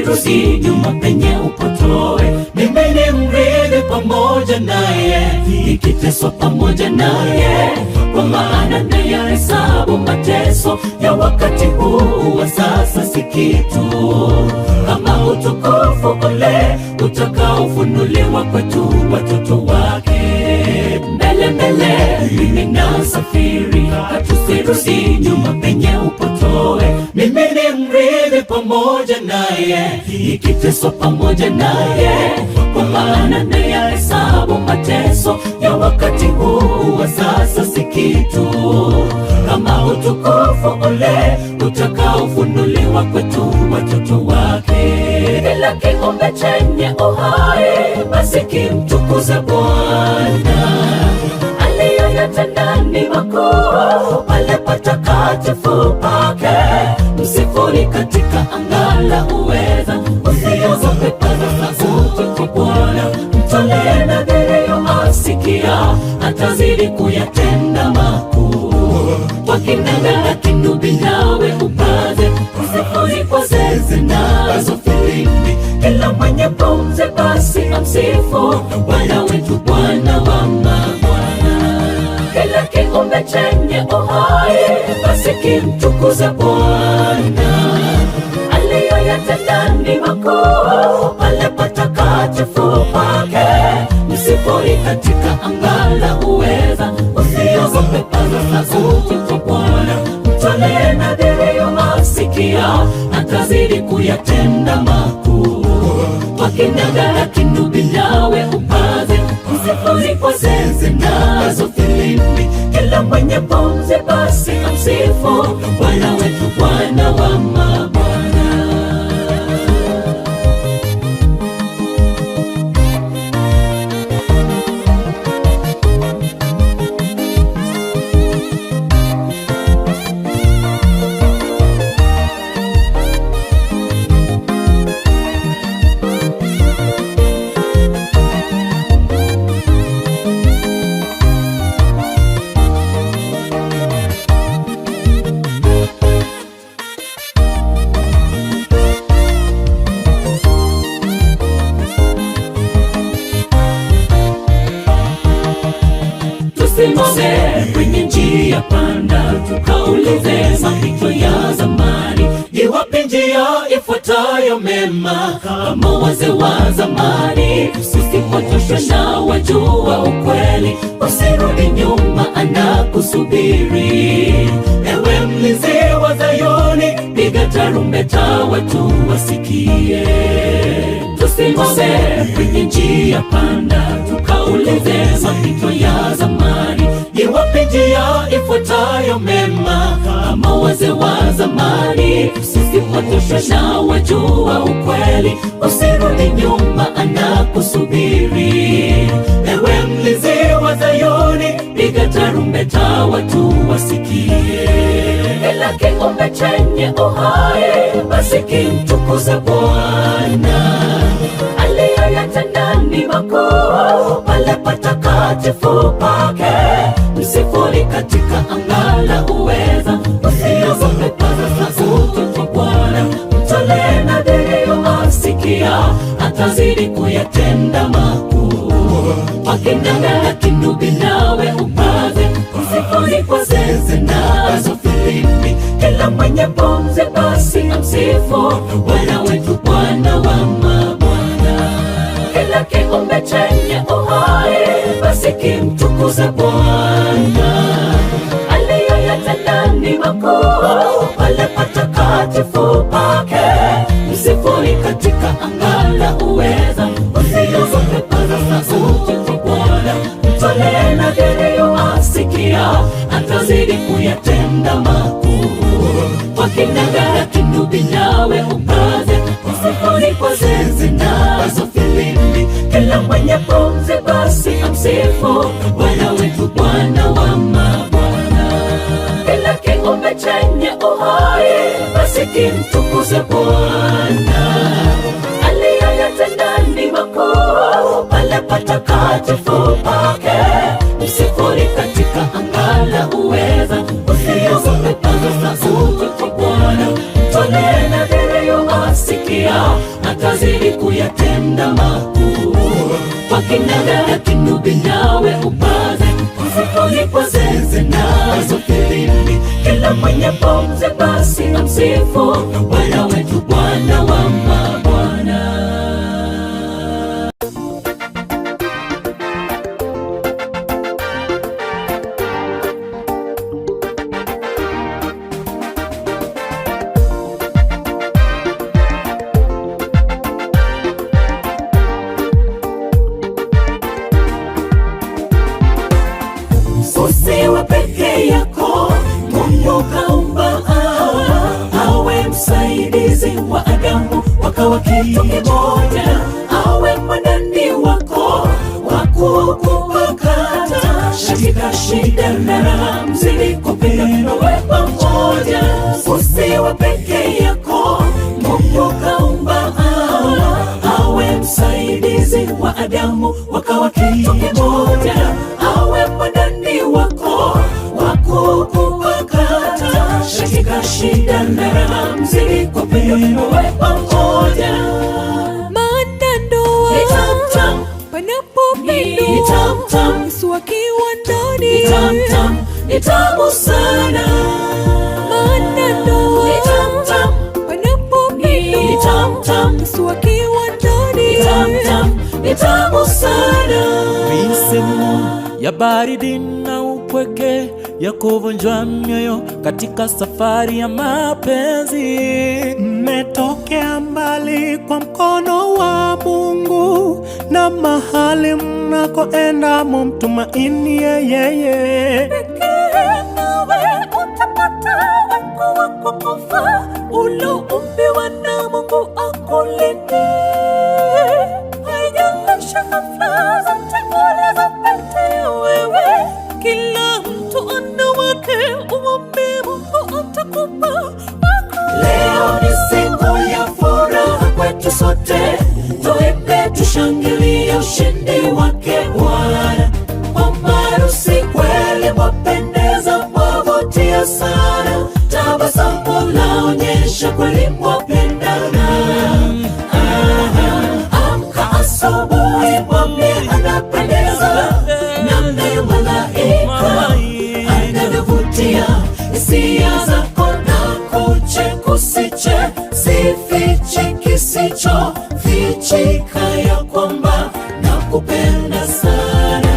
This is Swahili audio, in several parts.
tusirudi nyuma penye upotoe. Mimi ni mrithi pamoja naye, nikiteswa pamoja naye, kwa maana nayahesabu mateso ya wakati huu wa sasa si kitu, kama utukufu ule utakaofunuliwa kwetu watoto wake. Mbele mbele mimi nasafiri, tusirudi nyuma penye upotoe. Mimi ni mrithi pamoja naye, nikiteswa pamoja naye, kwa maana nayahesabu mateso ya wakati huu wa sasa si kitu, kama utukufu ule utakaofunuliwa kwetu watoto wake. Kila kiumbe chenye uhai basi kimtukuze Bwana, aliyoyatenda ni makuu pale patakatifu pake. Msifuni katika anga la uweza, usiogope, paza sauti kwa Bwana. Mtolee nadhiri asikia, atazidi kuyatenda makuu. Kwa kinanda na kinubi nawe upaze, msifuni kwa zeze nazo filimbi. Kila mwenye pumzi basi amsifu Bwana wetu, Bwana wa mabwana. Kila kiumbe chenye uhai basi kimtukuze Bwana, aliyoyatenda ni makuu pale patakatifu pake. Msifuni katika anga la uweza, usiogope, paza sauti kwa Bwana. Mtolee nadhiri asikia, atazidi kuyatenda makuu. Kwa kinanda na kinubi nawe upaze, msifuni kwa zeze nazo filimbi. Kila mwenye pumzi basi amsifu Bwana wetu, Bwana wa mabwana. Tusimame kwenye njia panda, tukaulize mapito ya zamani. Ni wapi njia ifuatayo mema, kama wazee wa zamani? Usipotoshwe na wajua ukweli, usirudi nyuma, anakusubiri. Ewe mlinzi wa Zayuni, piga tarumbeta, watu wasikie. Tusimame kwenye njia panda, tukaulize mapito ya zamani. Ni wapi njia ifuatayo mema, kama wazee wa zamani? Usipotoshwe na wajua ukweli, usirudi nyuma, anakusubiri. Ewe mlinzi wa Zayuni, piga tarumbeta, watu wasikie. Kila kiumbe chenye uhai basi kimtukuze Bwana, aliyoyatenda ni makuu pale patakatifu pake. Msifuni katika anga la uweza, usiogope, paza sauti kwa Bwana. Mtolee nadhiri asikia, atazidi kuyatenda makuu. Kwa kinanda na kinubi nawe upaze, msifuni kwa zeze nazo filimbi. Kila mwenye pumzi basi amsifu Bwana wetu, Bwana wa mabwana. Kila kiumbe chenye uhai basi kimtukuze Bwana, aliyoyatenda ni makuu pale patakatifu pake. Msifuni katika anga la uweza, usiogope, paza sauti kwa Bwana. Mtolee nadhiri asikia, atazidi kuyatenda makuu. Kwa kinanda na kinubi nawe upaze, msifuni kwa zeze nazo filimbi. Kila mwenye pumzi basi amsifu Bwana wetu, Bwana wa mabwana. Kila kiumbe chenye uhai basi kimtukuze Bwana, aliyoyatenda ni makuu pale patakatifu pake. Msifuni katika anga la uweza, usiogope, paza sauti kwa Bwana. Mtolee nadhiri asikia, zeze nazo filimbi. Kila mwenye pumzi basi amsifu Bwana wetu, Bwana wa mabwana. Usiwe peke yako, Mungu kaumba awe msaidizi wa Adamu, wakawa kitu kimoja. Awe mwanani wako wakukupakata, katika shida na raha mzidi kupenda we pamoja. Usiwe peke yako, Mungu kaumba awe msaidizi wa Adamu, wakawa kitu kimoja. Awe mwanani wako wakukupakata, katika shida na raha mzidi kupenda we pamoja. Maana ndoa ni tam-tam, panapopendwa, ni tam-tam, Yesu akiwa ndani, ni tam-tam, ni tamu sana. maana ndoa Ni tam-tam, panapopendwa, ni tam-tam, Yesu akiwa ndani, ni tam-tam, ni tamu sana. Misemo ya baridi na upweke ya kuvunjwa mioyo katika safari ya mapenzi. Mmetokea mbali kwa mkono wa Mungu, na mahali mnakoenda mumtumaini yeye. nawe utapata wako wa kukufa, uloumbiwa na Mungu akulinde. Haijalishi ghafla zote ulizopita wewe, kila mtu ana wake, umwombe Mungu atakupa wako. Leo ni siku ya furaha kwetu sote, tuimbe tushangilie ushindi wake Bwana. Mamarusi kweli mwapendeza, mwavutia sana, tabasamu laonyesha kweli mwapendana. Amka asubuhi, mwambie anapendeza, namna malaika anavyovutia hisia zako, na kuche kusiche, sifiche kisicho fichika, ya kwamba nakupenda sana.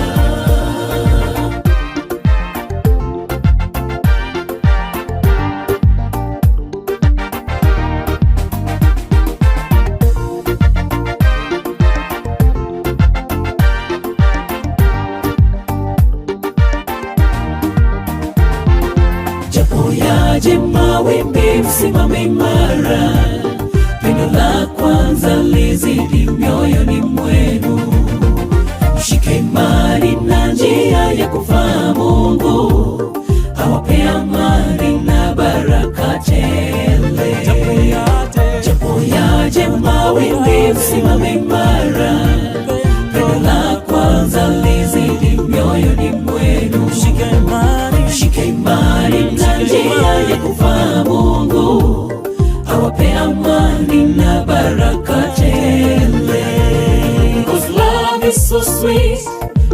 Japo yaje mawimbi, msimame imara. Pendo la kwanza lizidi mioyoni mwenu. Shike imani na njia ya kufaa Mungu, awape amani na baraka tele. Japo yaje mawimbi, msimame imara. Pendo la kwanza lizidi mioyoni mwenu. Shike imani na njia ya kufaa Mungu, awape amani na baraka tele. Cause love is so sweet,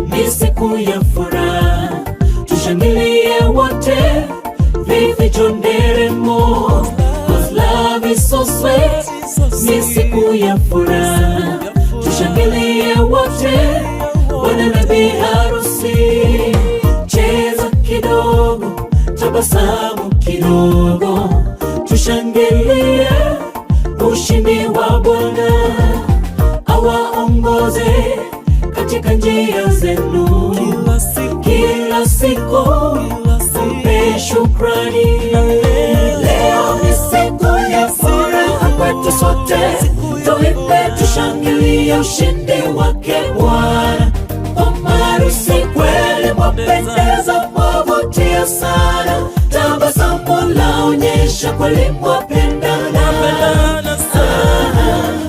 ni siku ya furaha, tushangilie wote, vifijo nderemo. Cause love is so sweet, ni siku ya furaha, tushangilie wote, bwana na bi harusi. Cheza kidogo, tabasamu kidogo, tushangilie ushindi wa Bwana. Awaongoze katika njia zenu kila siku, mpe shukrani. Leo ni siku ya furaha kwetu sote, tuimbe tushangilie ushindi wake Bwana. Mamarusi kweli mwapendeza, mwavutia sana, tabasamu laonyesha kweli mwapendana.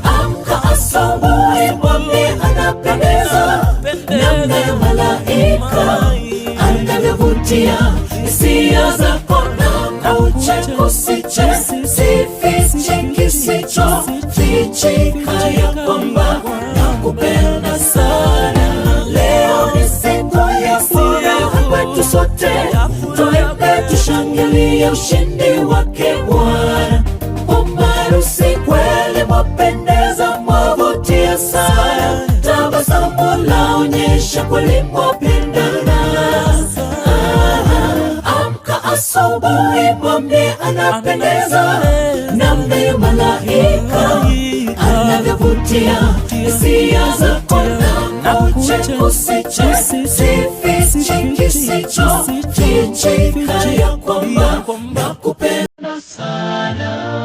Amka asubuhi, mwambie anapendeza, namna malaika anavyovutia hisia zako, na kuche kusiche, sifiche kisicho fichika, ya kwamba nakupenda sana. Leo ni siku ya furaha kwetu sote tuimbe, tushangilie ushindi wake Bwana. Umarusi kweli mwapendeza, mwavutia sana, tabasamu laonyesha kweli mwapendana. Amka asubuhi, mwambie anapendeza, namna malaika anavyovutia hisia zako, na uche usifiche kisicho fichika, ya kwamba nakupenda sana.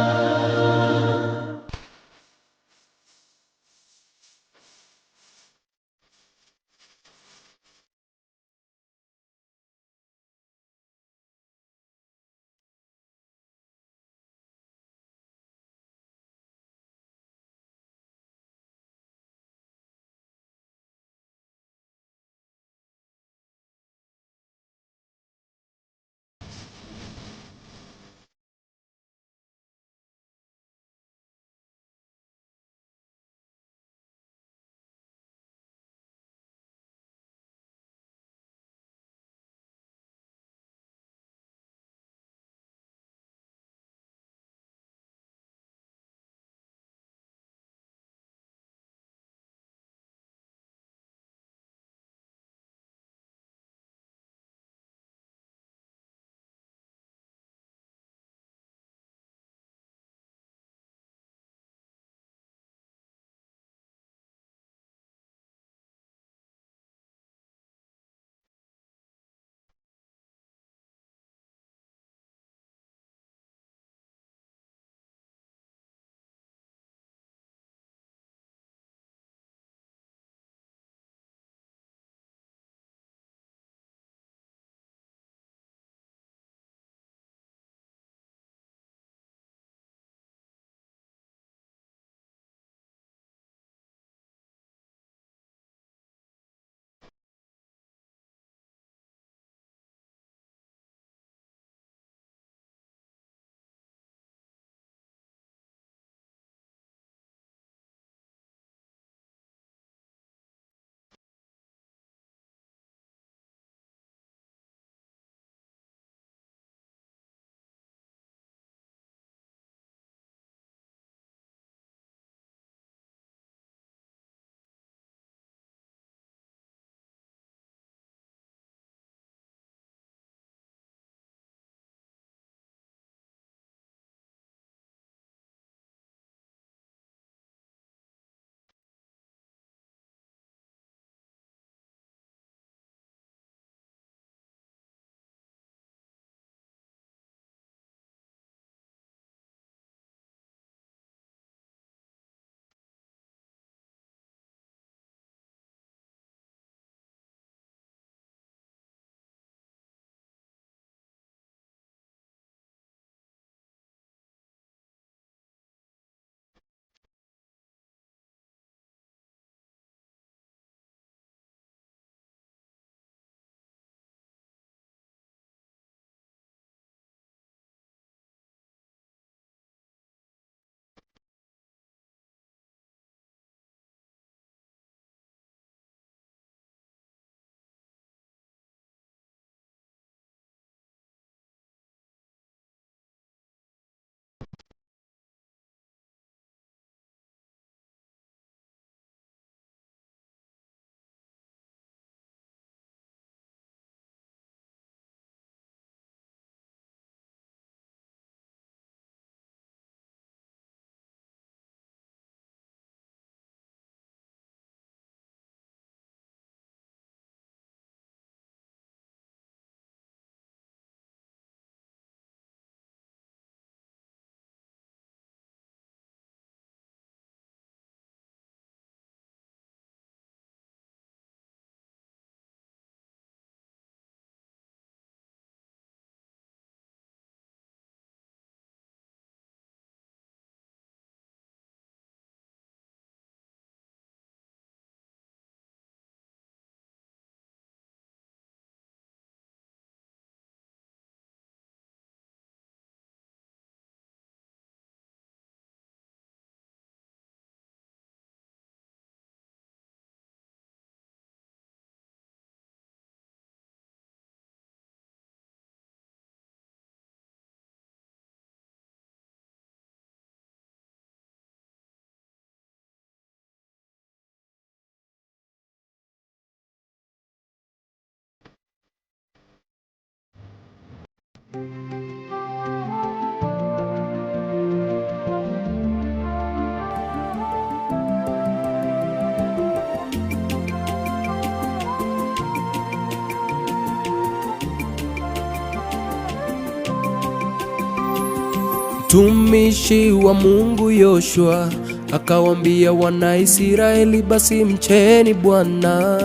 Mtumishi wa Mungu Yoshua akawaambia wana Israeli, basi mcheni Bwana,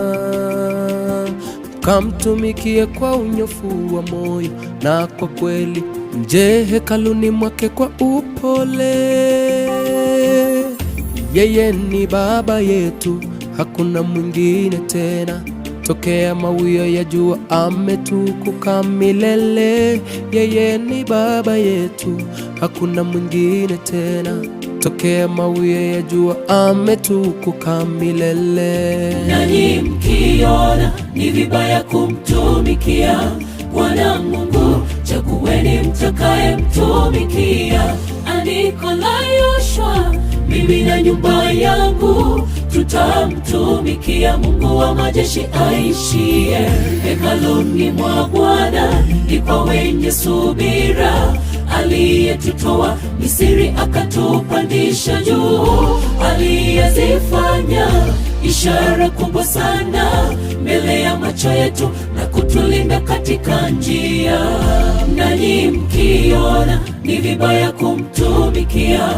kamtumikie kwa unyofu wa moyo na kwa kweli, mje hekaluni mwake kwa upole. Yeye ni Baba yetu, hakuna mwingine tena. Tokea mawio ya jua ametukuka milele. Yeye ni Baba yetu, hakuna mwingine tena. Tokea mawio ya jua ametukuka milele. Nanyi mkiona ni vibaya kumtumikia Bwana Mungu, chagueni mtakaye mtumikia. Andiko la Yoshua, mimi na nyumba yangu tutamtumikia Mungu wa majeshi aishie hekaluni mwa Bwana. Ni kwa wenye subira aliyetutoa Misri akatupandisha juu, aliyezifanya ishara kubwa sana mbele ya macho yetu na kutulinda katika njia. Nanyi mkiona ni vibaya kumtumikia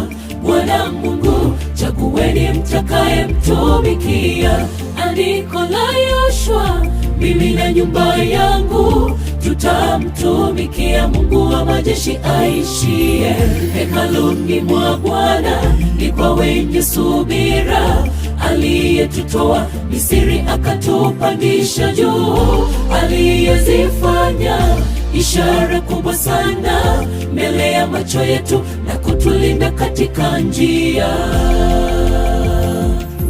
Bwana Mungu, chagueni mtakaye mtumikia. Andiko la Yoshua, mimi na nyumba yangu tutamtumikia Mungu wa majeshi aishie hekaluni mwa Bwana. Ni kwa wenye subira aliyetutoa Misri akatupandisha juu, aliyezifanya ishara kubwa sana mbele ya macho yetu na kutulinda katika njia.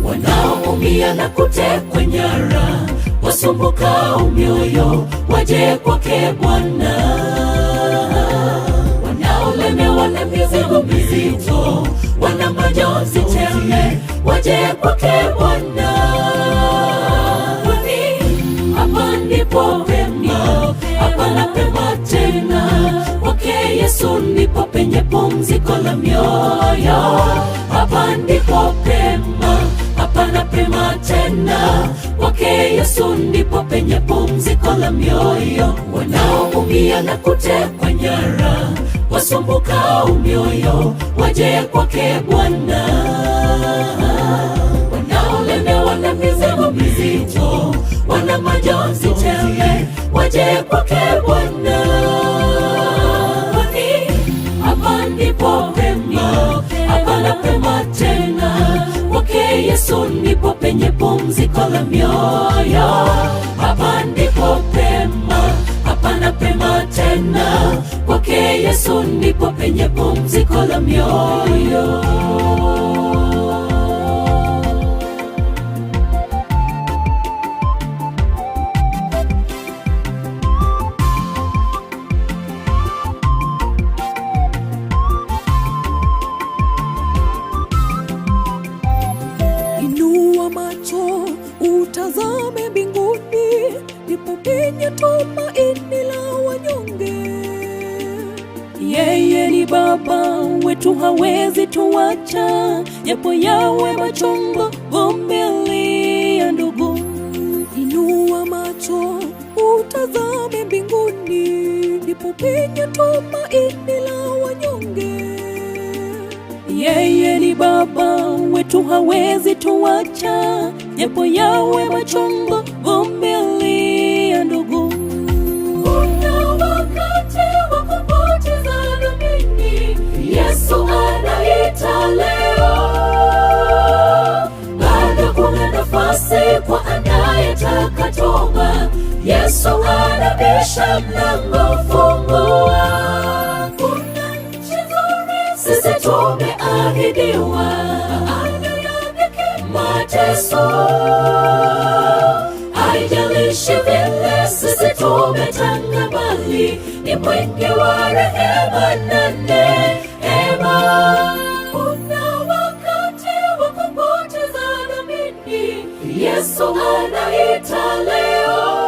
Wanaoumia na kutekwa nyara, wasumbukao mioyo, waje kwake Bwana. Wanaolemewa na mizigo mizito, wana majonzi tele, waje kwake Bwana. Hapa ndipo pema, hapana pema tena. Kwake Yesu ndipo penye pumziko la mioyo. Hapa ndipo pema, hapana pema tena. Kwake Yesu ndipo penye pumziko la mioyo. Wanaoumia na kutekwa nyara, wasumbukao mioyo, waje kwake Bwana. Wanaolemewa na mizigo mizito, wana majonzi tele, waje kwake Bwana. Hapa ndipo pema, hapana pema tena. Kwake Yesu ndipo penye pumziko la mioyo. Hapa ndipo pema, hapana pema tena. Kwake Yesu ndipo penye pumziko la mioyo. Inua macho utazame mbinguni, ndipo penye tumaini la wanyonge. Yeye ni Baba wetu, hawezi tuacha, japo yawe machungu vumilia ndugu. Inua macho utazame mbinguni, ndipo penye tumaini la wanyonge. Yeye ni Baba wetu, hawezi tuacha, japo yawe machungu vumilia ndugu. Kuna wakati wa kupoteza tumaini, Yesu anaita leo. Bado kuna nafasi kwa anayetaka toba, Yesu anabisha mlango, fungua. Kuna nchi nzuri sisi tumeahidiwa, baada ya mateso. Haijalishi vile sisi tumetanga mbali, ni mwingi wa rehema na neema. Kuna wakati wa kupoteza tumaini, Yesu anaita leo.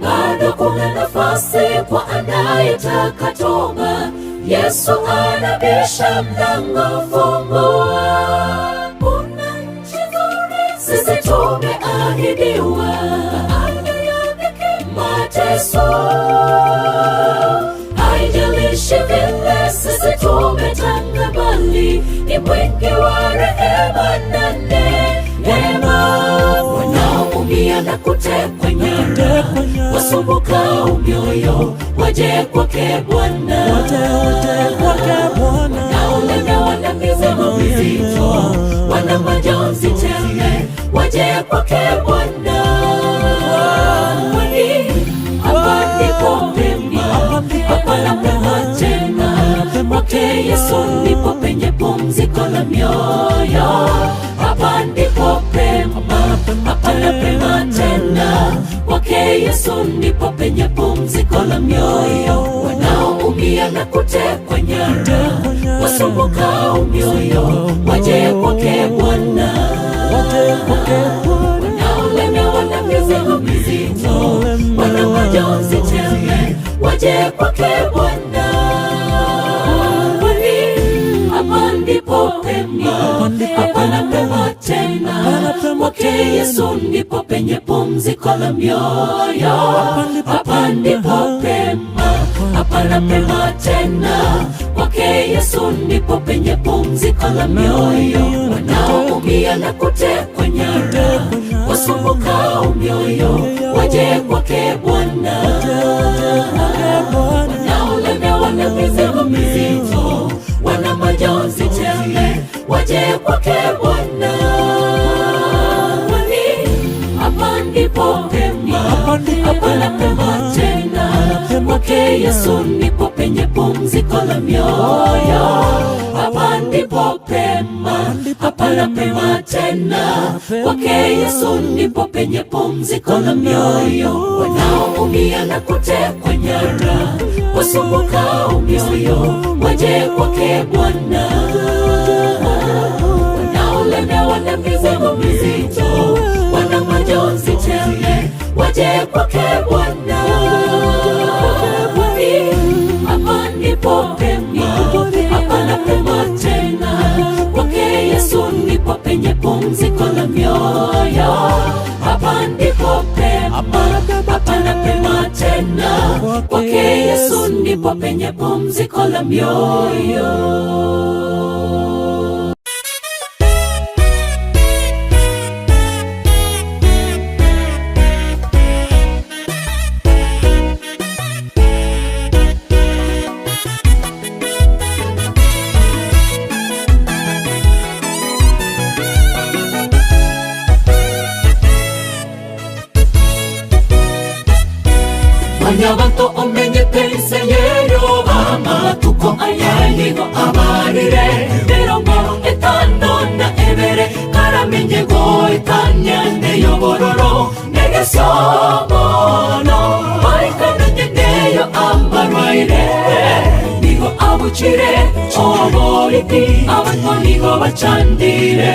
Bado kuna nafasi nafasi kwa anayetaka toba. Yesu anabisha mlango, fungua. Kuna nchi nzuri sisi tumeahidiwa, baada ya dhiki, mateso. Haijalishi vile sisi tumetanga, bali ni mwingi wa rehema na neema. Wanaoumia na kutekwa nyara, wasumbukao mioyo, waje kwake Bwana. Wanaolemewa na mizigo mizito, wana majonzi tele, waje kwake Bwana. Hapa ndipo pema, hapana pema tena. Kwake Yesu ndipo penye pumziko la mioyo. Hapa ndipo pema, hapana pema tena. Kwake Yesu ndipo penye pumziko la mioyo. Wanaoumia na kutekwa nyara, wasumbukao mioyo, waje kwake Bwana. Wanaolemewa na mizigo mizito, wana majonzi tele, waje kwake Bwana. Hapa ndipo pema, hapana pema tena. Kwake Yesu ndipo penye pumziko la mioyo. Hapa ndipo pema, hapana pema tena. Kwake Yesu ndipo penye pumziko la mioyo. Wanaoumia na kutekwa nyara, wasumbukao mioyo, waje kwake Bwana. Wanaolemewa na mizigo mizito, wana majonzi tele, waje kwake Bwana. Hapa ndipo pema, hapana pema tena. Kwake Yesu ndipo penye pumziko la mioyo. Hapa ndipo pema, hapana pema tena. Kwake Yesu ndipo penye pumziko la mioyo. Wanaoumia na kutekwa nyara, wasumbukao mioyo, waje kwake Bwana. Wanaolemewa na mizigo mizito, wana majonzi tele, waje kwake Bwana. Hapa ndipo pema, hapana pema tena. Kwake Yesu ndipo penye pumziko la mioyo. Hapa ndipo pema, hapana pema tena. Kwake Yesu ndipo penye pumziko la mioyo. Wanyabantu omenye pense yero, amatuko ayaligo abarire. Mirongo etano na ebere, karamenye go etanyane yobororo. Negesomono, maikananye neyo ambarwaire. Nigo abuchire, oboriti, abanto nigo bachandire.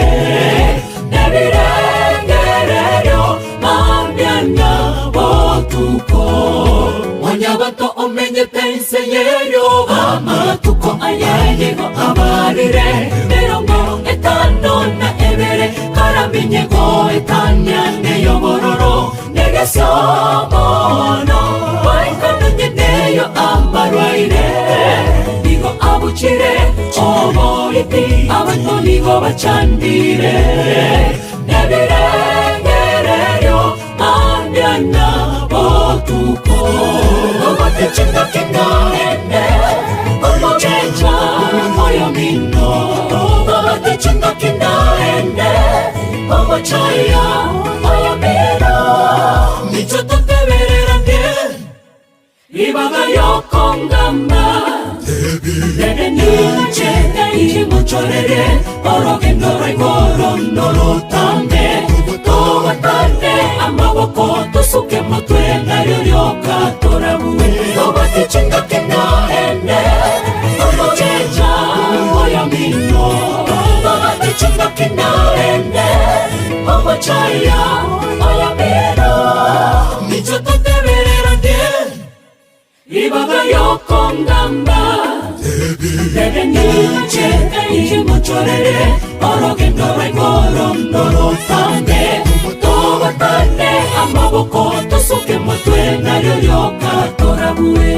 Nebirengerero, mambianya botuko. Wanyabantu omenye pense yero, amatuko ayaligo abarire. Mirongo etano na ebere, karamenye go etanyane yobororo. Negesomono, maikananye neyo ambarwaire. Nigo abuchire, oboriti, abanto nigo bachandire. Nebirengerero, mambiana botuko. Ogote chinga kinga ene, ogochecha moyo mino. Ogote chinga kinga ene, ogochaya moyo mino. Nichoto teverera ndie, ibaga yokongamba. Dede niche, iji muchorere, orogendo raigoro norotande. Togatane amaboko, tusuke motwe naryoryoka torabuwe. Ogote chinga kinga ene, ogochecha moyo mino. Ogote chinga kinga ene, ogochaya moyo mino. Nichoto teverera ndie, ibaga yokongamba debe nyuche imuchorere orogendo rwaigorondoro tambe tobatane amaboko tosuke mutwe naryo ryoka torabue.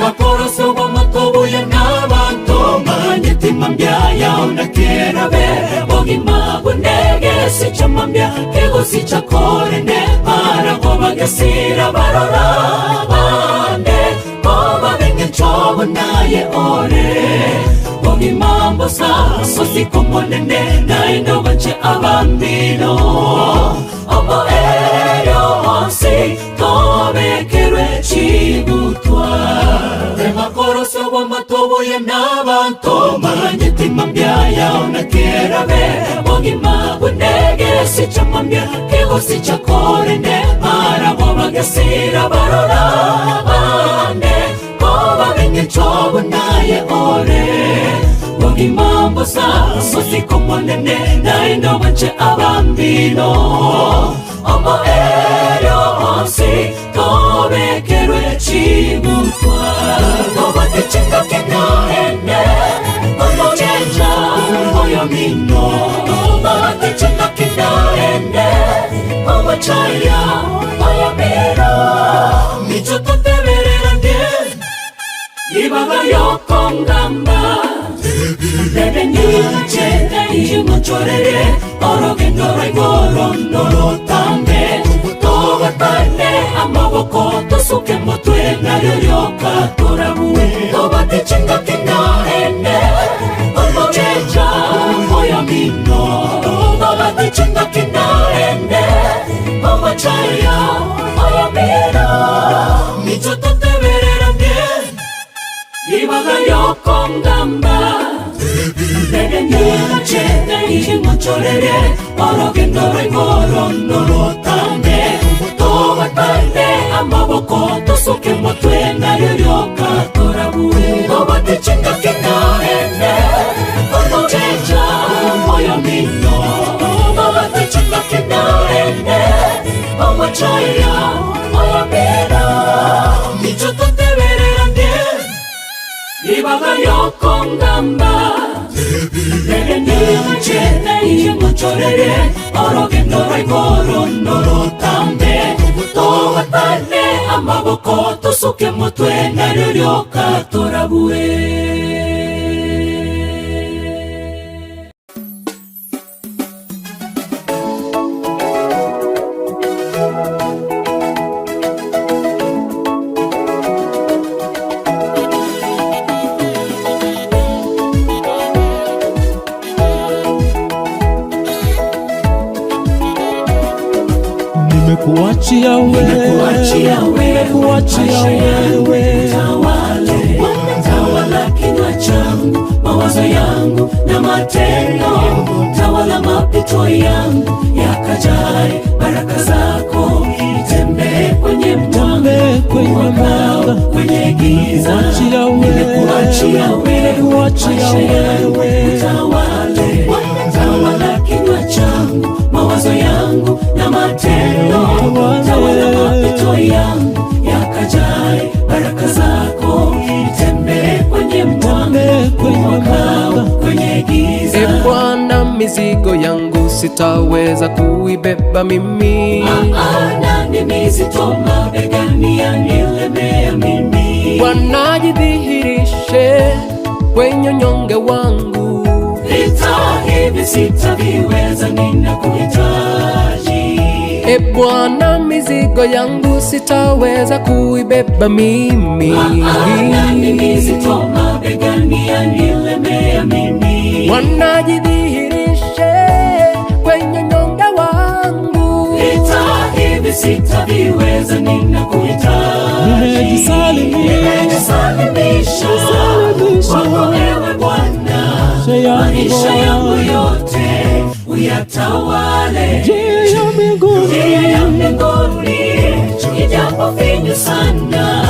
Makoroso wa matobo ya nabanto manyeti mambya ya onakera be ogima bunege sicha mambya kego sicha korene para gobagasira barora bande oba benge chobo naye ore ogima mbosa sosi komonene na indo bache abambino obo eryo onsi tobe kerwe chibutwa. Makoroso wa matobo ya nabanto manyeti mambya ya onakera be ogima bunege sicha mambya kego sicha korene para gobagasira barora bande oba benge chobo naye ore ogima mbosa sosi komonene na indo bache abambino omo eryo onsi tobe kerwe chibutwa. Nobate chinga kena ene oyo chenja oyo mino nobate chinga kena ene oyo chaya oyo mino micho tote verera ndie ibaga yokongamba debe nyuche imuchorere orogendo rwaigorondoro tambe tobatane amaboko tosuke mutwe naryo ryoka torabue. Tobate chinga kena ene oyo chenja oyo mino tobate chinga kena ene oyo chaya oyo mino micho tote verera ndie ibaga yokongamba debe nyuche imuchorere orogendo rwaigorondoro tambe tobatane amaboko tosuke mutwe naryo ryoka torabue. Tobate chinga kena ene oyo chenja oyo mino tobate chinga kena ene oyo chaya oyo mino micho tote verera ndie ibaga yokongamba debe nyuche imuchorere orogendo rwaigorondoro tambe tobatane amaboko tosuke mutwe naryo ryoka torabue. Nimekuachia wewe Tawala kinywa changu, mawazo yangu na matendo, tawala mapito yangu yakajae baraka zako, nitembee kwenye mwanga, kwenye giza. Nimekuachia wewe tawala kinywa changu, mawazo yangu na matendo, tawala mapito yangu yakajae baraka zako, nitembee kwenye mwanga, kwenye giza. E Bwana, mizigo yangu sitaweza kuibeba mimi, ni mizito mabegani yanilemea mimi. Bwana, jidhihirishe kwenye unyonge wangu, vita hivi sitaviweza, ninakuhitaji. E Bwana, mizigo yangu sitaweza kuibeba mimi, ni mizito mabegani yanilemea mimi. Bwana, jidhihirishe kwenye unyonge wangu, vita hivi hivi sitaviweza, ninakuhitaji. Nimejisalimisha kwako ewe Bwana, maisha yangu yote uyatawale. Njia ya mbinguni ijapo finyu sana,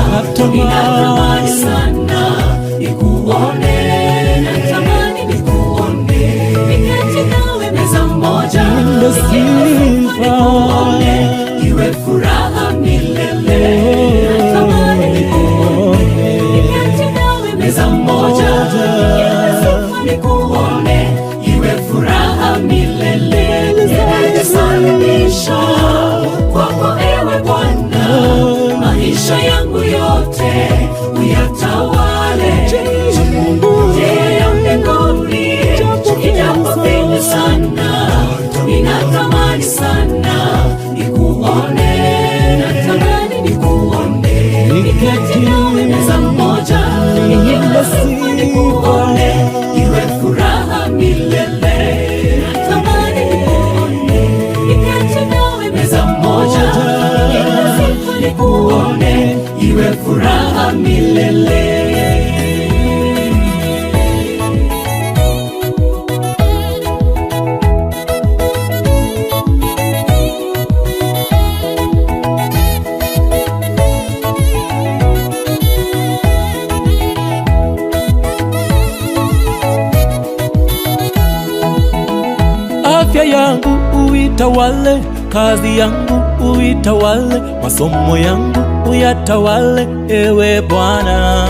ninatamani sana nikuone, natamani nikuone, niketi nawe meza moja, nikuone, iwe furaha milele. Natamani nikuone, niketi nawe meza moja, nikuone, iwe furaha milele. Nimejisalimisha kwako ewe Bwana, maisha yangu yote uyatawale. Njia ya mbinguni ijapo finyu sana, ninatamani sana nikuone, natamani nikuone, niketi nawe meza moja, nikuone, iwe furaha milele. Natamani nikuone, niketi nawe meza moja, nikuone, iwe furaha milele. Afya yangu uitawale, kazi yangu uitawale, masomo yangu uyatawale ewe Bwana.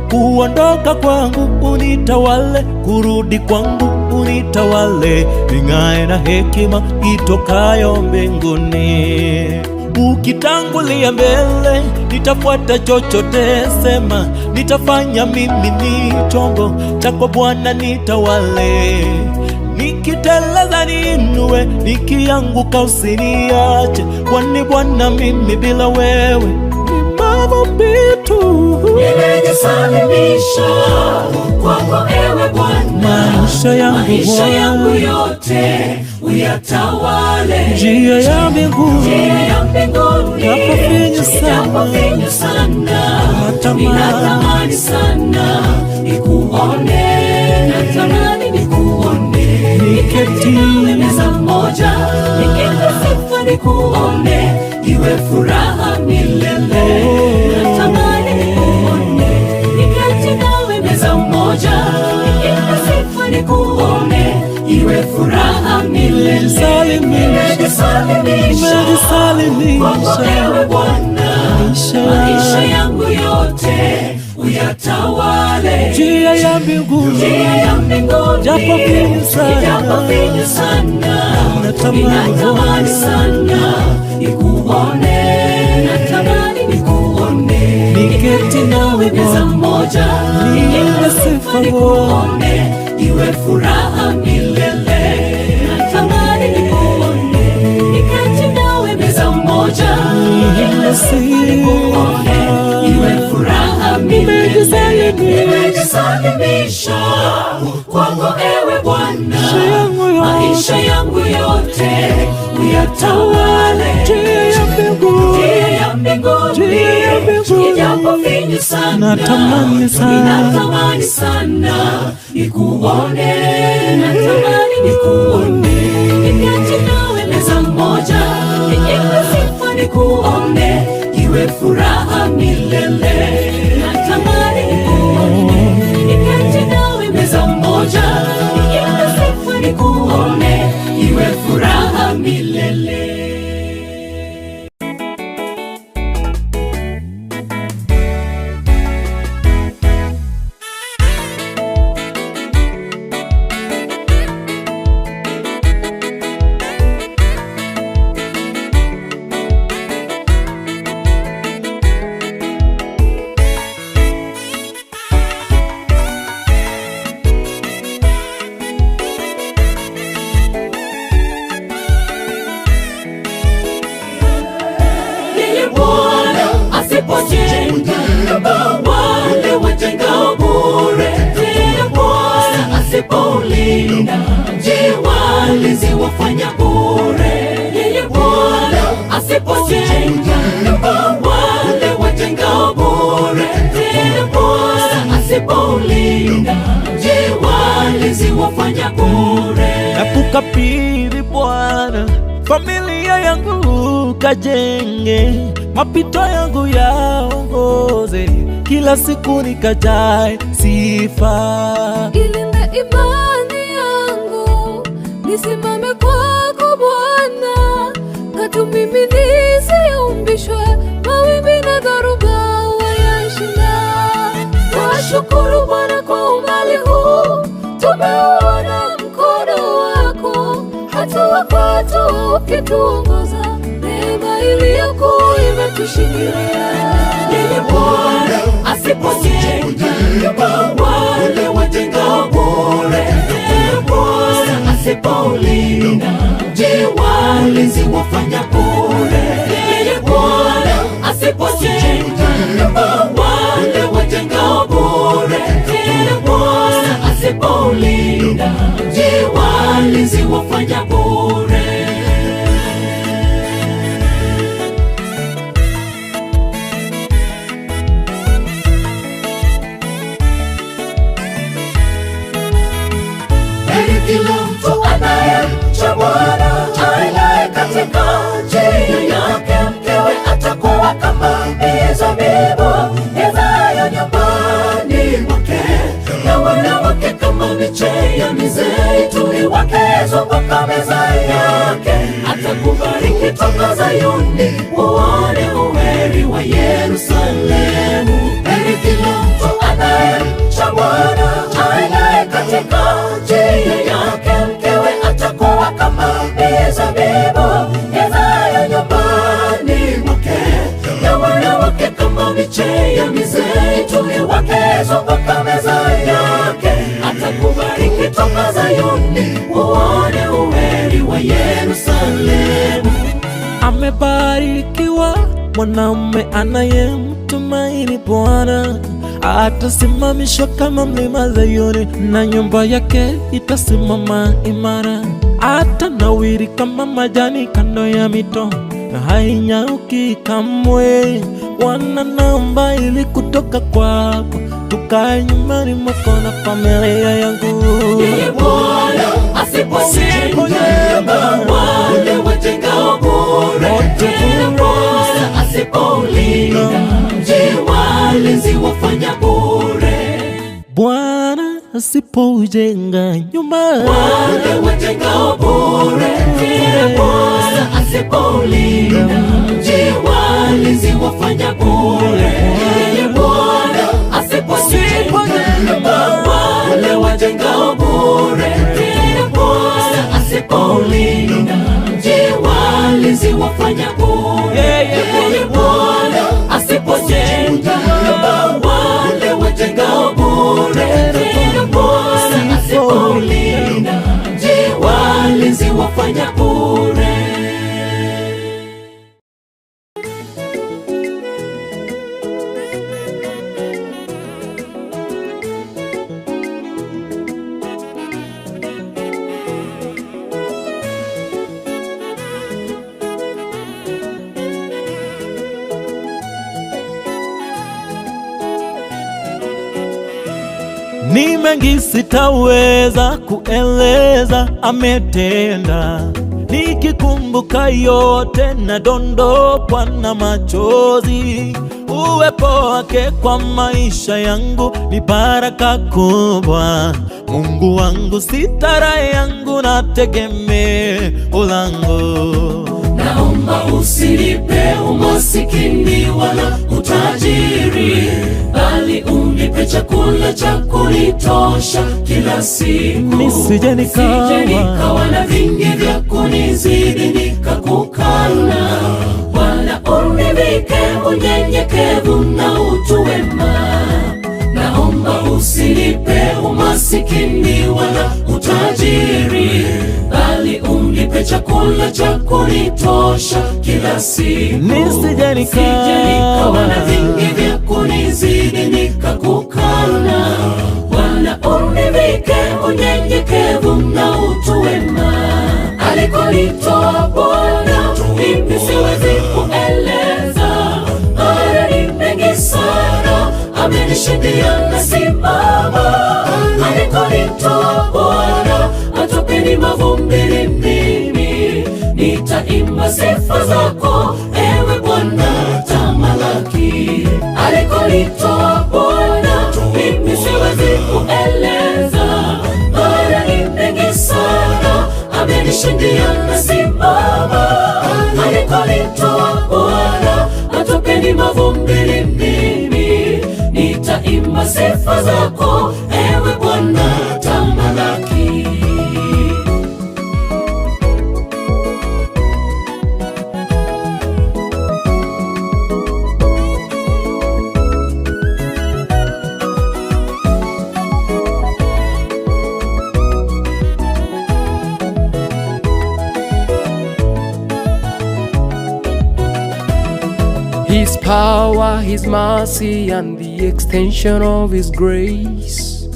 Kuondoka kwangu unitawale, kurudi kwangu unitawale, ning'ae na hekima itokayo mbinguni. Ukitangulia mbele nitafuata chochote sema, nitafanya mimi ni chombo chako Bwana, nitawale. Nikiteleza niinue, nikianguka usiniache, kwani Bwana mimi bila wewe ni mavumbi tu. Nimejisalimisha kwako ewe Bwana, maisha yangu yote uyatawale. Njia ya mbinguni ijapo finyu sana, ninatamani sana nikuone, natamani nikuone, niketi nawe meza moja, nikikusifu nikuone, iwe furaha milele. Natamani nikuone, niketi nawe meza moja, nikikusifu nikuone, iwe furaha milele. Nimejisalimisha kwako ewe Bwana, maisha yangu yote uyatawale. njia ya mbinguni japo finyu sana, ninatamani sana nikuone, natamani nikuone, niketi nawe meza moja, nikuone, iwe furaha milele. Natamani nikuone, niketi nawe meza moja, nikuone, iwe furaha milele. Nimejisalimisha kwako ewe Bwana, maisha yangu yote uyatawale. Njia ya mbinguni ijapo finyu sana, ninatamani sana nikuone, natamani nikuone, niketi nawe meza moja, nikikusifu nikuone, iwe furaha milele. Natamani nikuone, niketi nawe meza moja, nikikusifu nikuone, iwe furaha milele. Wale wajengao bure, Bwana asipolinda, je, walinzi wafanya bure? Yeye Bwana asipojenga nyumba, wale wajengao bure. Tena Bwana asipoulinda mji, walinzi wafanya bure. Nakukabidhi Bwana familia yangu, kajenge mapito yangu yaongoze, kila siku nikajae sifa. Ilinde imani yangu, nisimame kwako Bwana, katu mimi nisiyumbishwe, mawimbi na dhoruba wayashinda. Washukuru Bwana kwa umbali huu, tumeona mkono wako, hatua kwa hatua ukituongoza, neema iliyokuu imetushindilia. Ili Bwana asipojenga nyumba, wale wajengao bure. Tena Bwana asipoulinda mji, walinzi wafanya bure. Ili Bwana asipojenga nyumba, wale wajengao bure. Tena Bwana asipoulinda mji, walinzi wafanya bure. Kila mtu anayemcha Bwana, aendaye katika njia yake, mkewe atakuwa kama mizabibu izayo nyumbani mwake, na wana wake kama miche ya mizeituni wakizunguka meza yake. Atakubariki toka Zayuni, uone uheri wa Yerusalemu. Heri kila mtu anayemcha Bwana, aendaye katika njia yake, mkewe atakuwa kama mizabibu izayo nyumbani mwake, na wana wake kama miche ya mizeituni wakizunguka meza yake. Atakubariki toka Zayuni, uone uheri wa Yerusalemu. Amebarikiwa mwanaume anayemtumaini Bwana, atasimamishwa kama mlima Zayuni, na nyumba yake itasimama imara. Atanawiri kama majani kando ya mito, hainyauki kamwe. Bwana, naomba ili kutoka kwako, tukae nyumbani mwako na familia yangu. Ili Bwana asipojenga nyumba, wale wajengao bure. Tena Bwana asipoulinda mji, walinzi wafanya bure. Bwana asipoujenga nyumba, wale wajengao bure. Tena Bwana asipoulinda mji, walinzi wafanya bure. Ili Bwana asipojenga nyumba, wale wajengao bure. Tena Bwana asipoulinda mji, walinzi wafanya bure. Ili Bwana asipojenga nyumba, wale wajengao bure. Tena Bwana asipoulinda mji, walinzi wafanya bure. Ni mengi sitaweza kueleza ametenda, nikikumbuka yote nadondokwa na machozi. Uwepo wake kwa maisha yangu ni baraka kubwa. Mungu wangu sitara yangu na tegemeo langu. Naomba usinipe umasikini wala utajiri, bali unipe chakula cha kunitosha kila siku. Nisije nikawa na vingi vya kunizidi nikakukana. Bwana univike unyenyekevu na utu wema. Naomba usinipe umasikini wala utajiri, bali unipe chakula cha kunitosha kila siku. Nisije nikawa na vingi vya kunizidi nikakukana. Bwana univike unyenyekevu na utu wema. Alikonitoa Bwana mimi siwezi amenishindia, nasimama. Alikonitoa Bwana, matopeni mavumbini, mimi nitaimba sifa zako, ewe Bwana, tamalaki. Alikonitoa Bwana, mimi siwezi kueleza, maana ni mengi sana, amenishindia, nasimama. Alikonitoa Bwana, matopeni mavumbini, mimi nitaimba sifa zako, ewe Bwana, tamalaki. His power, His mercy, and the extension of His grace.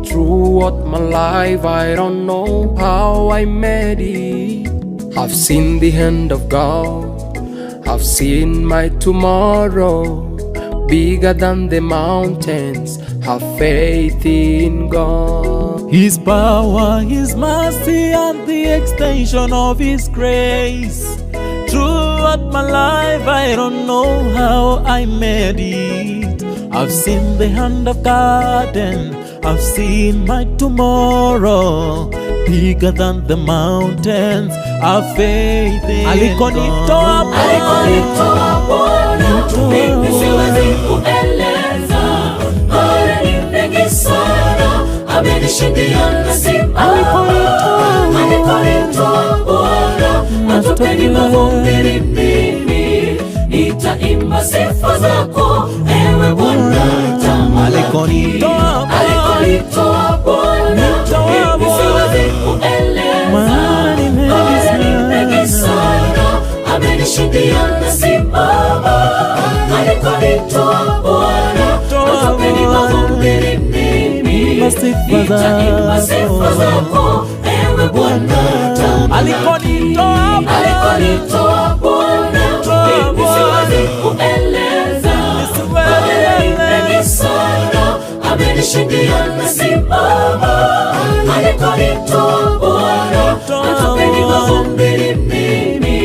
Throughout my life, I don't know how I made it. I've seen the hand of God, I've seen my tomorrow, bigger than the mountains. Have faith in God. His power, His mercy, and the extension of His grace. Throughout my life, I don't know how I made it. I've seen the hand of God and I've seen my tomorrow, bigger than the mountains. I've faith in God. Alikonitoa Bwana, mimi siwezi kueleza, maana ni mengi sana, amenishindia, nasimama. Alikonitoa Bwana, matopeni mavumbini, mimi nitaimba sifa zako, ewe Bwana, tamalaki. Alikonitoa Bwana, mimi siwezi kueleza, maana ni mengi sana, amenishindia, nasimama. Alikonitoa Bwana, matopeni mavumbini, mimi nitaimba sifa zako, ewe Bwana, tamalaki. Alikonitoa Bwana, mimi siwezi kueleza, maana ni mengi sana, amenishindia, nasimama. Alikonitoa Bwana, matopeni mavumbini, mimi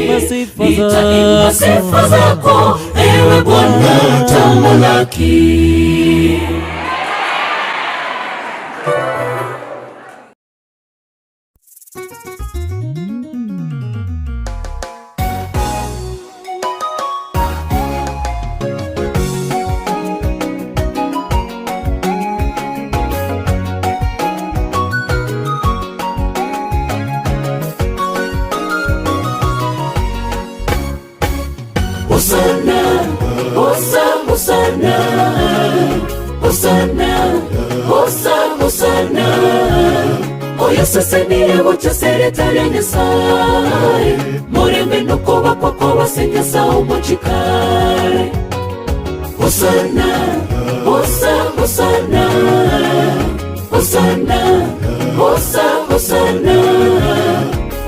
nitaimba sifa zako, ewe Bwana, tamalaki. Hosanna, Hosanna, Hosanna, Hosanna, Hosanna. Oyo seseniye buchaseretare Nyasaye, murembe nukuba kwako basenyesa umuchikare. Hosanna, Hosanna, Hosanna, Hosanna, Hosanna, Hosanna.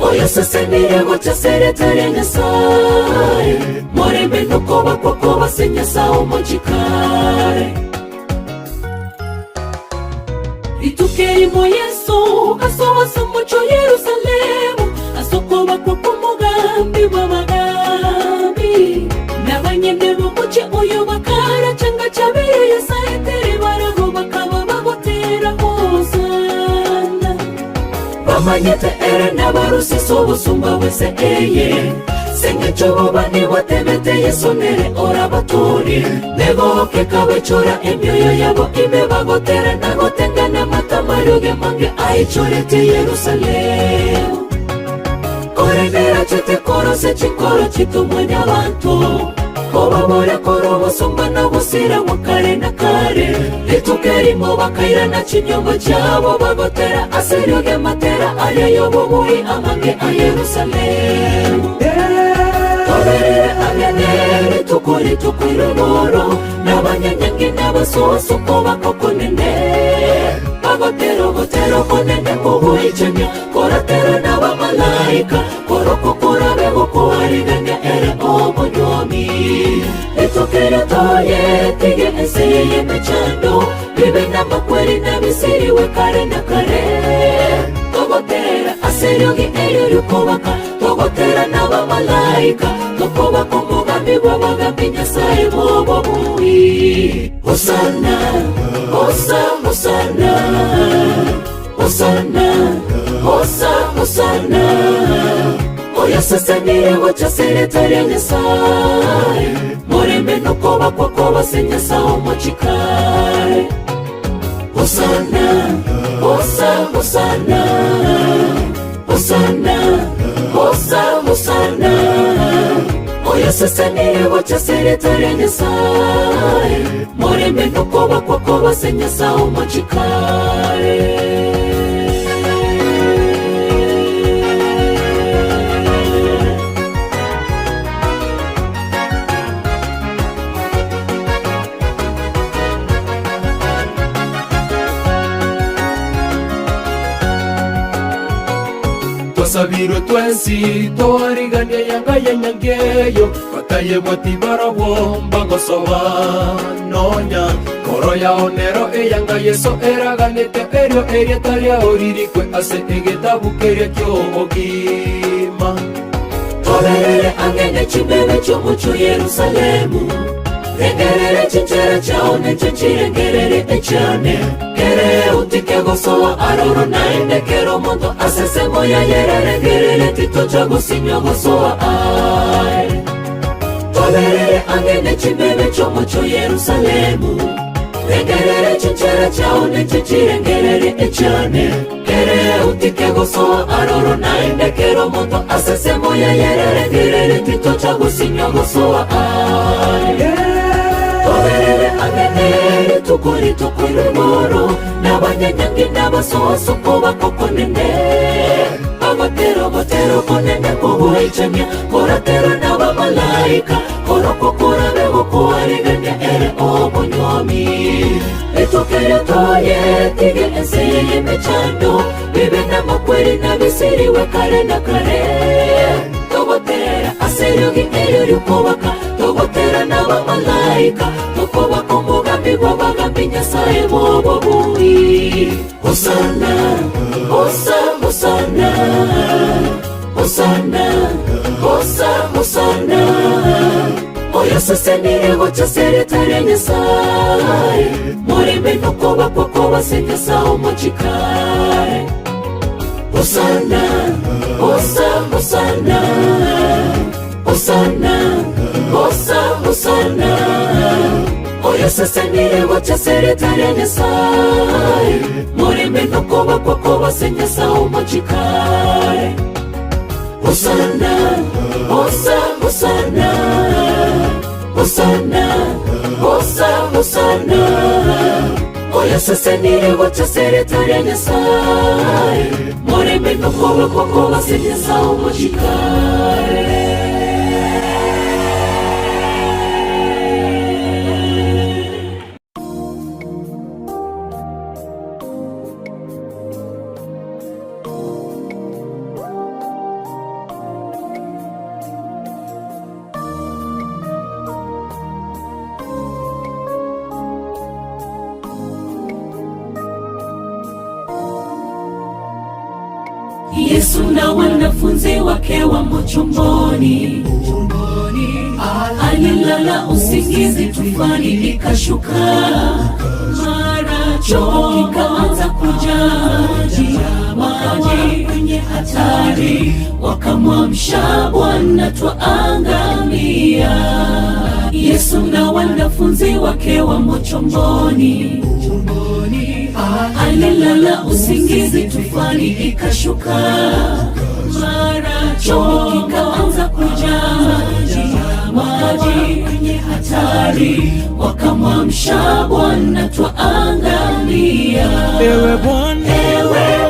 Oyo seseniye buchaseretare Nyasaye, murembe nukuba kwako basenyesa umuchikare. Itukemo Yesu asohoza umuco Yerusalemu, asokoba kwako umugambi w'amagambi. N'abanyene b'umuce uyu bakaracanga cabiri Yesayetere baraho bakaba bagotera hosana. Bamanyete ere n'abarusiso busumba wese eye, senge choboba ni watebete Yesonere orabatori. Negoke kabechora emyoyo yabo ime bagotera nagotengana matamaruge mange aichorete Yerusalemu. Koremera chete korose chikoro chitumwenya abantu, kobabore korobo somba na busira wakare na kare. Litukerimo bakaira na chinyongo chabo bagotera aseruge matera ayeyo bubui amange a Yerusalemu. Toberere agenere tukuri tukurumoro, n'abanyanyange n'abasoso koba kokonene. Bagotero gotero konene kubuichenya, koratero n'abamalaika, koroko korabe bukuariganya ere omonyomi. Litokero toye tige eseye mechana, bibe n'amakweri n'abisiriwe kare na kare. Togotera aseryogi eryo ry'ukubaka, togotera n'abamalayika tukubaka umugambi w'abagambi Nyasaye bobo buwi. Hosana, Hosana, Hosana, Hosana. Oya sasa nireho chaseretari ya Nyasaye, murembe nukoba kwa koba se Nyasaye omochikare. Hosana, Hosana, Hosana, Hosana. Oya sasa nireho chaseretari ya Nyasaye, murembe nukoba kwa koba se Nyasaye omochikare. Twasabirwe twensi twarigania yanga yenyangeyo bataye bwatibarabo mbangosoba nonya koro ya onero eyanga yeso eraganete erio erietaria oririkwe ase egetabukeria kyogima. Toberere angene chibebe chomucho Yerusalemu, rengerere chinchera chaone chinchirengerere echane. Kere utike gosowa aroro naende kero mondo asese moya yerere gerere tito chago sinyo gosowa ay. Toberere angene chibebe chomucho Yerusalemu, rengerere chinchera chaone chinchirengerere echane. Kere utike gosowa aroro naende kero mondo asese moya yerere gerere tito chago sinyo gosowa ay. Toberere angene tukuri moro n'abanyanyangi n'abasohosoko bakokonene. Botero konene kubuhichanya koratero n'abamalayika koroko kurabeho kuwariganya ere obunyomi. Etokere toye tige enseye yemechando bibe n'amakweri n'abisiriwe kare na kare. Togotera aseryogi eryo ry'ukubaka, togotera n'abamalayika tukubaka umugambi w'abagambi Nyasaye bobo buwi. Hosana, Hosana, Hosana, Hosana. Oya sasa nireho chaseretari ya Nyasaye, murembe nukoba kwa koba se Nyasaye omochikare. Hosana, Hosana, Hosana, Hosana. Oya sasa nireho chaseretari ya Nyasaye, murembe nukoba kwa koba se Nyasaye omochikare. Hosana, Hosana, Hosana, Hosana. Oya sasa nireho chaseretari ya Nyasaye, murembe nukoba kwa koba se Nyasaye omochikare. Yesu na wanafunzi wake wamo chomboni, alilala usingizi, tufani ikashuka, mara chombo kikaanza kujaa maji kwenye hatari, wakamwamsha Bwana, twaangamia. Yesu na wanafunzi wake wamo chomboni, alilala usingizi, tufani ikashuka, mara chombo kikaanza kujaa maji kwenye hatari, wakamwamsha Bwana, twaangamia. Ewe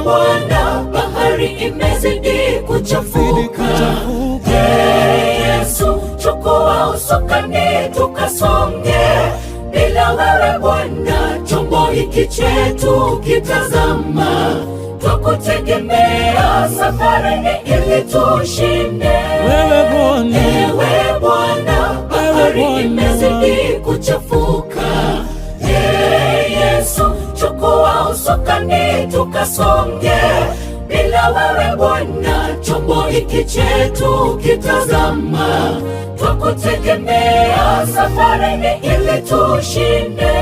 Bwana, bahari imezidi kuchafuka. Yesu, chukua usukani tukasonge. Bila wewe Bwana, chombo hiki chetu kitazama. Twakutegemea safarini ili tushinde. Ewe Bwana, bahari imezidi kuchafuka. Yesu, usukani tukasonge. Bila wewe Bwana, chombo hiki chetu kitazama. Twakutegemea safarini ili tushinde.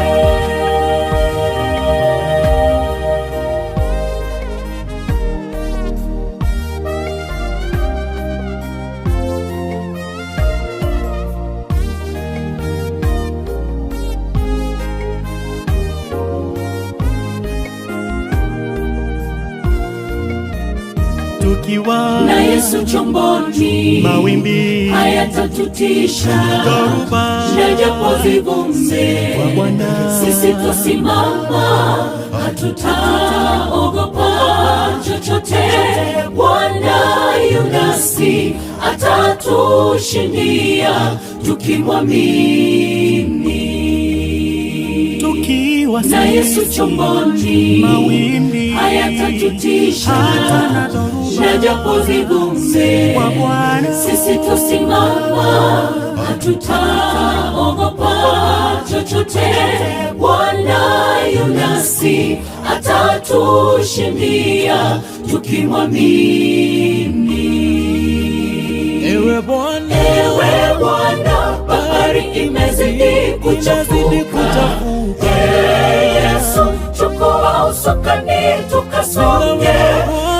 Tukiwa na Yesu chomboni, mawimbi hayatatutisha. dhoruba Na japo zivumbe, kwa Bwana sisi tusimama, hatutaogopa chochote. Bwana yu nasi, atatushindia tukimwamini. tukiwa Na Yesu chomboni, mawimbi hayatatutisha. Na japo zivumbe, kwa Bwana sisi tusimama, hatutaogopa chochote. Bwana yu nasi, atatushindia tukimwamini. ewe Bwana, Ewe Bwana, bahari imezidi kuchafuka. Yesu, chukua usukani tukasonge.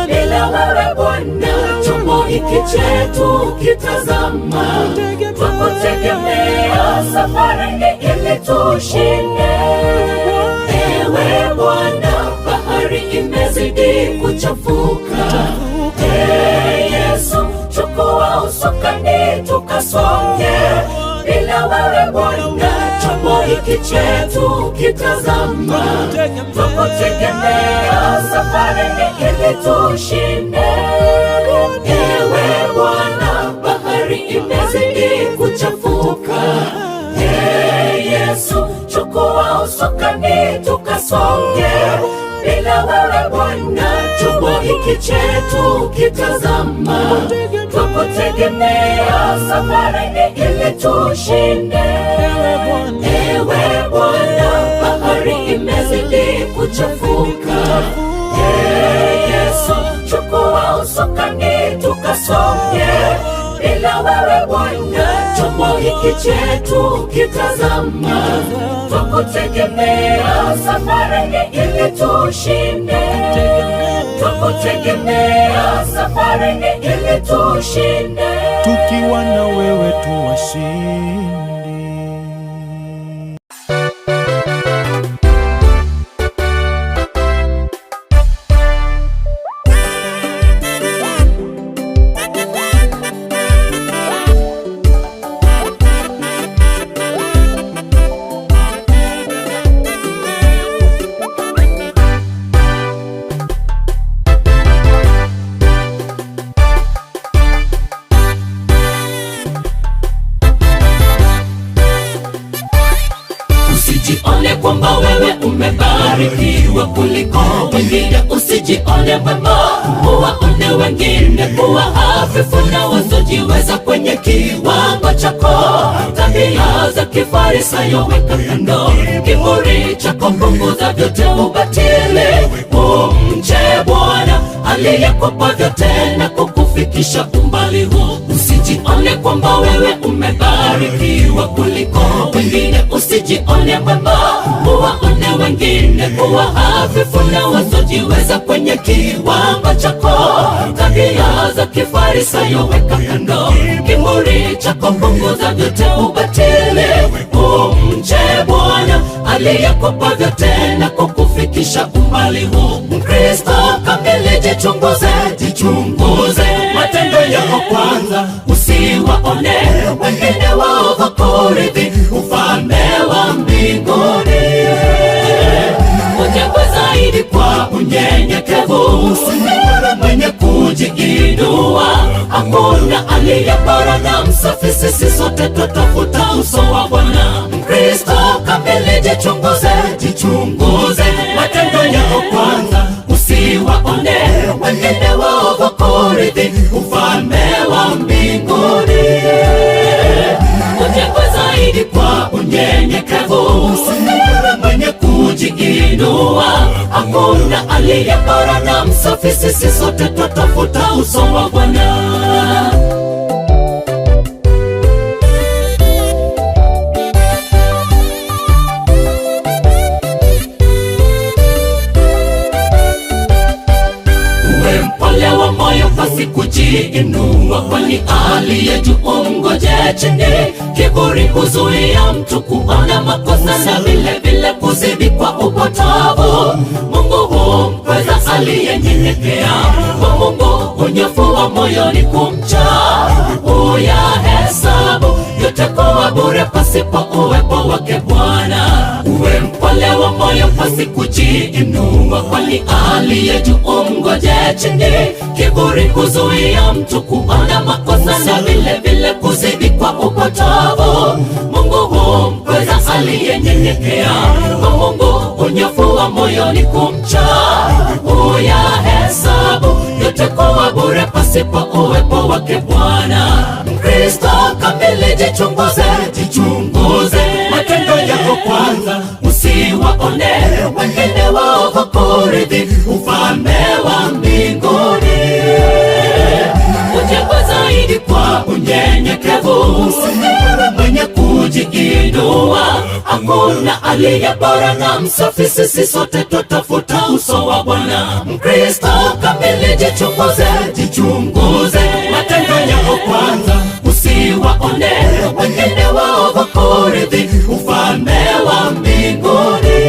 Bila wewe Bwana, chombo hiki chetu kitazama. Twakutegemea safarini ili tushinde. Ewe Bwana, bahari imezidi kuchafuka. Yesu, chukua usukani tukasonge. Bila wewe Bwana, chombo hiki chetu kitazama. Twakutegemea safarini ili tushinde. Ewe Bwana, bahari imezidi kuchafuka. Yesu, chukua usukani tukasonge. Bila wewe Bwana, chombo hiki chetu kitazama. Twakutegemea safarini ili tushinde. Ewe Bwana, bahari imezidi kuchafuka. Yesu, chukua usukani tukasonge. Bila wewe Bwana, chombo hiki chetu kitazama. Twakutegemea safarini ili tushinde. Twakutegemea safarini ili tushinde. tukiwa na wewe tuwashindi. Usijione kwamba wewe umebarikiwa kuliko wengine. Usijione mwema, uwaone wengine kuwa hafifu na wasiojiweza kwenye kiwango chako. Tabia za kifarisayo weka kando, kiburi chako punguza, vyote ubatili. Umche Bwana aliyekupa vyote na kukufikisha umbali huu. Usijione kwamba wewe umebarikiwa kuliko wengine. Usijione mwema, uwaone wengine kuwa hafifu na wasiojiweza kwenye kiwango chako. Tabia za kifarisayo weka kando, kiburi chako punguza, vyote ubatili. Umche Bwana aliyekupa vyote na kukufikisha umbali huu. Mkristo kamili, jichunguze, jichunguze matendo yako kwanza. Usiwaone wengine waovu kurithi ufalme wa mbinguni. Ujengwe zaidi kwa unyenyekevu, usiwe mwenye kujiinua. Hakuna aliye bora na msafi, sisi sote twatafuta uso wa Bwana. Mkristo kamili, jichunguze, jichunguze matendo yako kwanza. Usiwaone wengine waovu kurithi ufalme wa mbinguni. Ujengwe zaidi kwa unyenyekevu, usiwe mwenye kujiinua. hakuna aliye bora na msafi, sisi sote twatafuta uso wa Bwana. Wa moyo pasi kujiinua, kwani aliye juu mngoje chini. Kiburi huzuia mtu kuona makosa na vile vile kuzidi kwa upotovu. Mungu humkweza aliyenyenyekea, kwa Mungu unyofu wa moyo ni kumcha. Uyahesabu yote kuwa bure pasipo uwepo wake Bwana. Uwe mpole wa moyo pasi kujiinua, kwani aliye juu mngoje chini. Kiburi huzuia mtu kuona makosa na vile vile kuzidi kwa upotovu. Mungu humkweza aliyenyenyekea, kwa Mungu unyofu wa moyo ni kumcha. Uyahesabu yote kuwa bure pasipo uwepo wake Bwana. Mkristo kamili, jichunguze, jichunguze matendo yako kwanza, usiwaone wengine waovu kurithi ufalme wa mbinguni. Ujengwe zaidi kwa unyenyekevu, usiwe mwenye kujiinua. Hakuna aliye bora na msafi, sisi sote twatafuta uso wa Bwana. Mkristo kamili, jichunguze, jichunguze matendo yako kwanza, usiwaone wengine waovu kurithi ufalme wa mbinguni.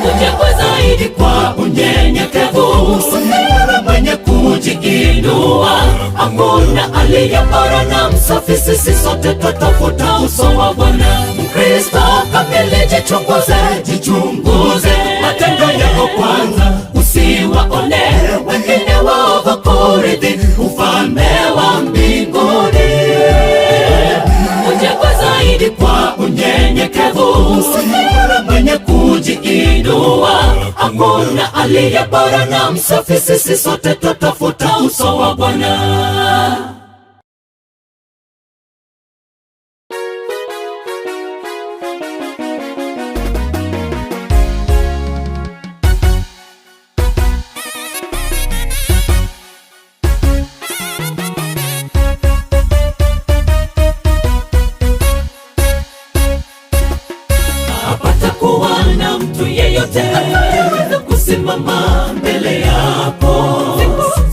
Ujengwe zaidi kwa unyenyekevu, usiwe mwenye kujiinua. Hakuna aliye bora na msafi, sisi sote twatafuta uso wa Bwana. Mkristo kamili, jichunguze, jichunguze matendo yako kwanza, usiwaone wengine waovu kurithi ufalme wa mbinguni. Ujengwe zaidi kwa unyenyekevu, usiwe mwenye kujiinua. Hakuna aliye bora na msafi, sisi sote twatafuta uso wa Bwana. Kusimama mbele yako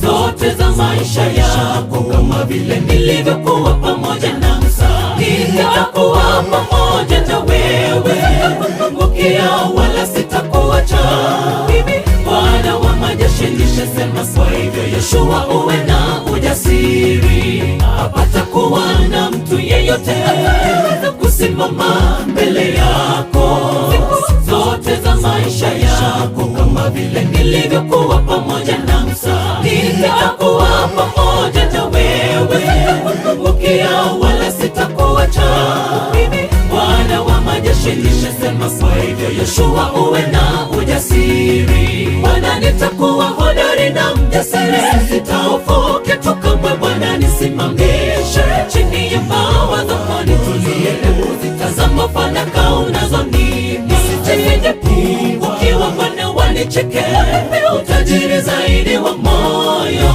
zote za maisha yako, kama vile nilivyokuwa pamoja na Musa, nitakuwa pamoja na wewe, sitakupungukia wala sitakuacha. Mimi Bwana wa majeshi nishasema, kwa hivyo Yoshua uwe na ujasiri. Hapata kuwa na mtu yeyote kusimama mbele yako zote za maisha yako, kama vile nilivyokuwa pamoja na Musa, nitakuwa pamoja na wewe, sitakupungukia wala sitakuacha. Mimi Bwana wa majeshi nishasema, kwa hivyo Yoshua uwe na ujasiri. Bwana nitakuwa hodari na mjasiri, sitahofu kitu kamwe. Bwana nisimamishe chini ya mbawa zako, nitulie kuzitazama fanaka unazonipa. Ukiwa Bwana wanicheke, utajiri zaidi wa moyo.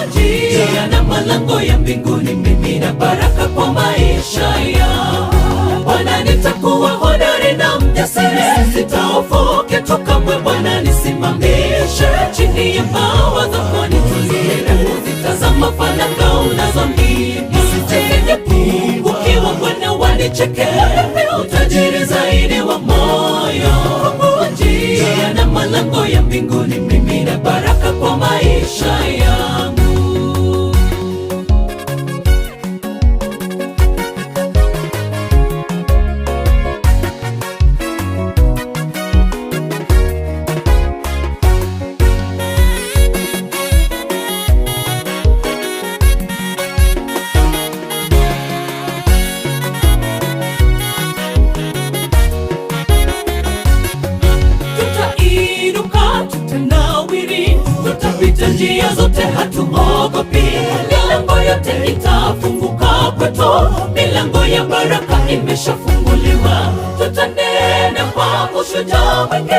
Njia na malango ya mbinguni, mimi na baraka kwa maisha yangu. Bwana nitakuwa hodari na mjasiri, sitahofu kitu kamwe. Bwana nisimamishe chini ya mbawa zako, nitulie kuzitazama fanaka unazonipa. Ukiwa Bwana wanicheke, utajiri zaidi wa moyo. Njia na malango ya mbinguni, mimi na baraka kwa maisha yangu. Njia zote hatuogopi, milango yote itafunguka kwetu. Milango ya baraka imeshafunguliwa, tutanena kwa ushujaa mwingi.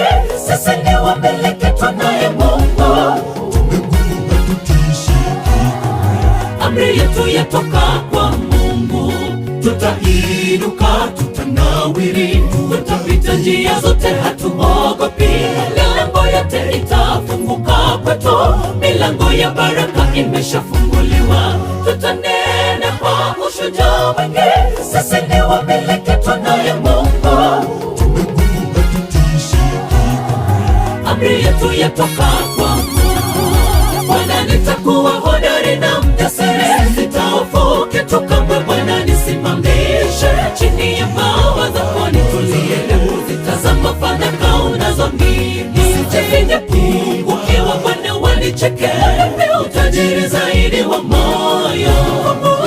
Sisi kwetu, milango ya baraka imeshafunguliwa. Tutanena kwa ushujaa mwingi, sisi ni wamiliki tunaye Mungu. Amri yetu yatoka kwa Mungu. Bwana, nitakuwa hodari na mjasiri, sitahofu kitu kamwe. Bwana, nisimamishe chini ya mawa zako, nitulie na kuzitazama fadhaka unazonipa. Ukiwa Bwana wanicheke, utajiri zaidi wa moyo.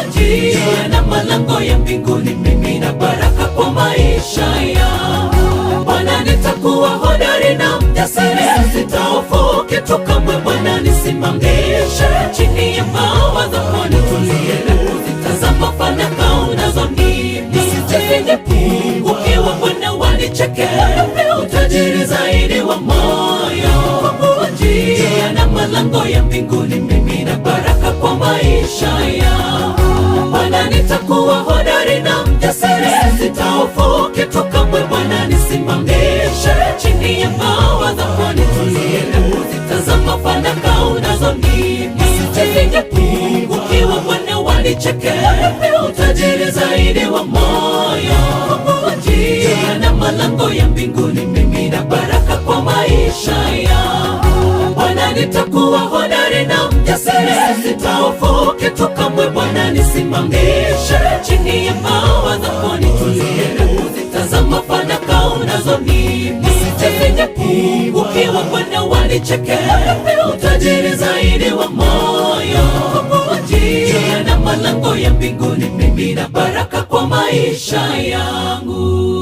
Njia na malango ya mbinguni, mimi na baraka kwa maisha yangu. Bwana, nitakuwa hodari na mjasiri, sitahofu kitu kamwe. Bwana, nisimamishe chini ya mawa zako, nitulie na kuzitazama fadhaka unazonipa. Ukiwa Bwana wanicheke, utajiri zaidi wa moyo. Njia na malango ya mbinguni, mimi na baraka kwa maisha yangu. Bwana, nitakuwa hodari na mjasiri, sitahofu kitu kamwe. Bwana, nisimamishe chini ya mawa zako, nitulie na kuzitazama fadhaka unazonipa. Ukiwa Bwana wanicheke, utajiri zaidi wa moyo. Njia na malango ya mbinguni, mimi na baraka kwa maisha yangu. Bwana, nitakuwa hodari na mjasiri, sitahofu kitu kamwe. Bwana, nisimamishe chini ya mawa zako, nitulie na kuzitazama fadhaka unazonipa. Ukiwa Bwana wanicheke, utajiri zaidi wa moyo. Njia na malango ya mbinguni, mimi na baraka kwa maisha yangu.